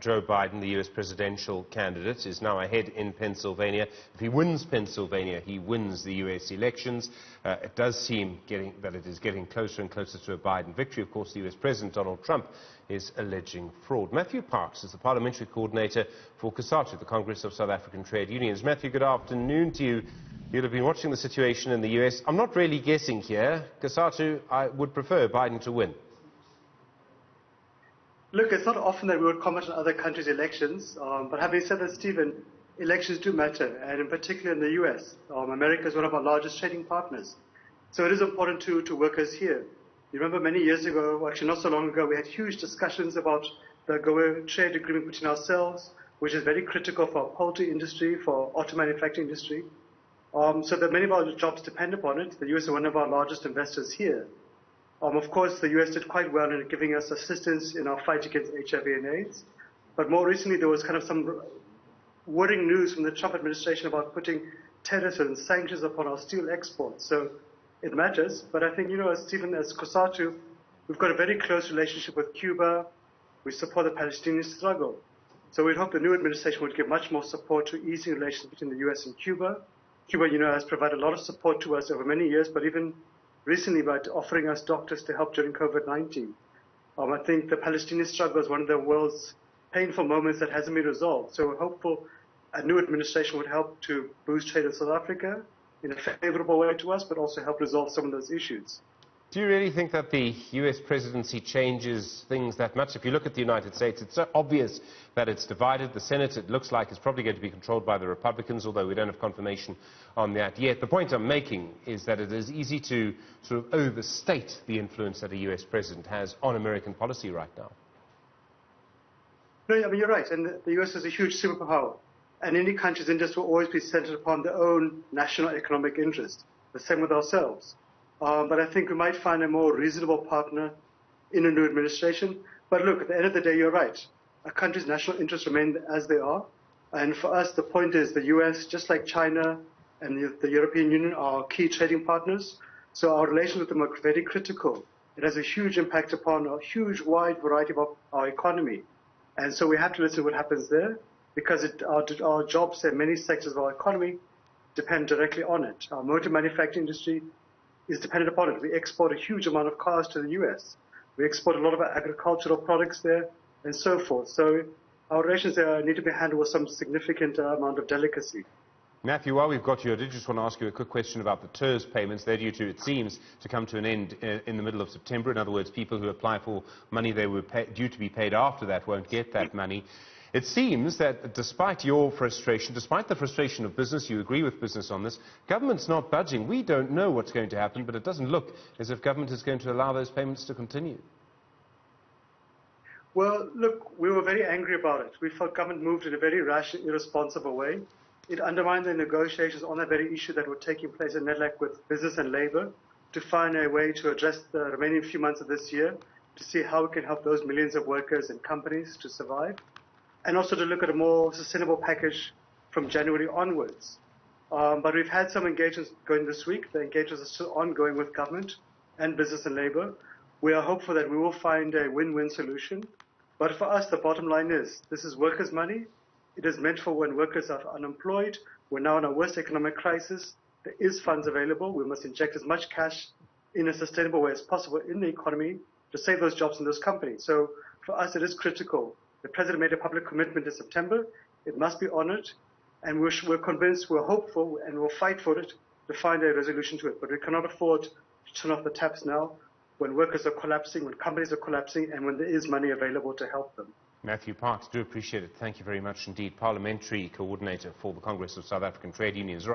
Joe Biden, the US presidential candidate, is now ahead in Pennsylvania. If he wins Pennsylvania, he wins the US elections. It does seem that it is getting closer and closer to a Biden victory. Of course, the US President, Donald Trump, is alleging fraud. Matthew Parks is the parliamentary coordinator for Cosatu, the Congress of South African Trade Unions. Matthew, good afternoon to you. You'll have been watching the situation in the US. I'm not really guessing here. Cosatu, I would prefer Biden to win. Look, it's not often that we would comment on other countries' elections, but having said that, Stephen, elections do matter, and in particular in the US. America is one of our largest trading partners. So it is important to workers here. You remember many years ago, well, actually not so long ago, we had huge discussions about the AGOA trade agreement between ourselves, which is very critical for our poultry industry, for auto manufacturing industry. So that many of our jobs depend upon it. The US is one of our largest investors here. Of course, the US did quite well in giving us assistance in our fight against HIV and AIDS. But more recently, there was kind of some worrying news from the Trump administration about putting tariffs and sanctions upon our steel exports. So it matters. But I think, as Stephen, as Cosatu, we've got a very close relationship with Cuba. We support the Palestinian struggle. So we'd hope the new administration would give much more support to easing relations between the US and Cuba. Cuba, has provided a lot of support to us over many years, but even recently by offering us doctors to help during COVID-19. I think the Palestinian struggle is one of the world's painful moments that hasn't been resolved. So we're hopeful a new administration would help to boost trade in South Africa in a favorable way to us, but also help resolve some of those issues. Do you really think that the US presidency changes things that much? If you look at the United States, it's so obvious that it's divided. The Senate, it looks like, is probably going to be controlled by the Republicans, although we don't have confirmation on that yet. The point I'm making is that it is easy to sort of overstate the influence that a US president has on American policy right now. No, you're right. And the US is a huge superpower. And any country's interest will always be centered upon their own national economic interest. The same with ourselves. But I think we might find a more reasonable partner in a new administration. But look, at the end of the day, you're right. A country's national interests remain as they are. And for us, the point is the US, just like China and the European Union, are key trading partners. So our relations with them are very critical. It has a huge impact upon a huge, wide variety of our economy. And so we have to listen to what happens there, because our jobs and many sectors of our economy depend directly on it. Our motor manufacturing industry is dependent upon it. We export a huge amount of cars to the US. We export a lot of our agricultural products there and so forth. So our relations there need to be handled with some significant amount of delicacy. Matthew, while we've got you, I did just want to ask you a quick question about the TERS payments. They're due to, it seems, to come to an end in the middle of September. In other words, people who apply for money they were due to be paid after that won't get that money. It seems that despite your frustration, despite the frustration of business, you agree with business on this, government's not budging. We don't know what's going to happen, but it doesn't look as if government is going to allow those payments to continue. Well, look, we were very angry about it. We felt government moved in a very rash and irresponsible way. It undermined the negotiations on that very issue that were taking place in NEDLAC with business and labor to find a way to address the remaining few months of this year, to see how we can help those millions of workers and companies to survive, and also to look at a more sustainable package from January onwards. But we've had some engagements going this week. The engagements are still ongoing with government and business and labor. We are hopeful that we will find a win-win solution. But for us, the bottom line is, this is workers' money. It is meant for when workers are unemployed. We're now in our worst economic crisis. There is funds available. We must inject as much cash in a sustainable way as possible in the economy to save those jobs in those companies. So for us, it is critical. The President made a public commitment in September. It must be honored. And we're convinced, we're hopeful, and we'll fight for it to find a resolution to it. But we cannot afford to turn off the taps now when workers are collapsing, when companies are collapsing, and when there is money available to help them. Matthew Parks, do appreciate it. Thank you very much indeed. Parliamentary coordinator for the Congress of South African Trade Unions.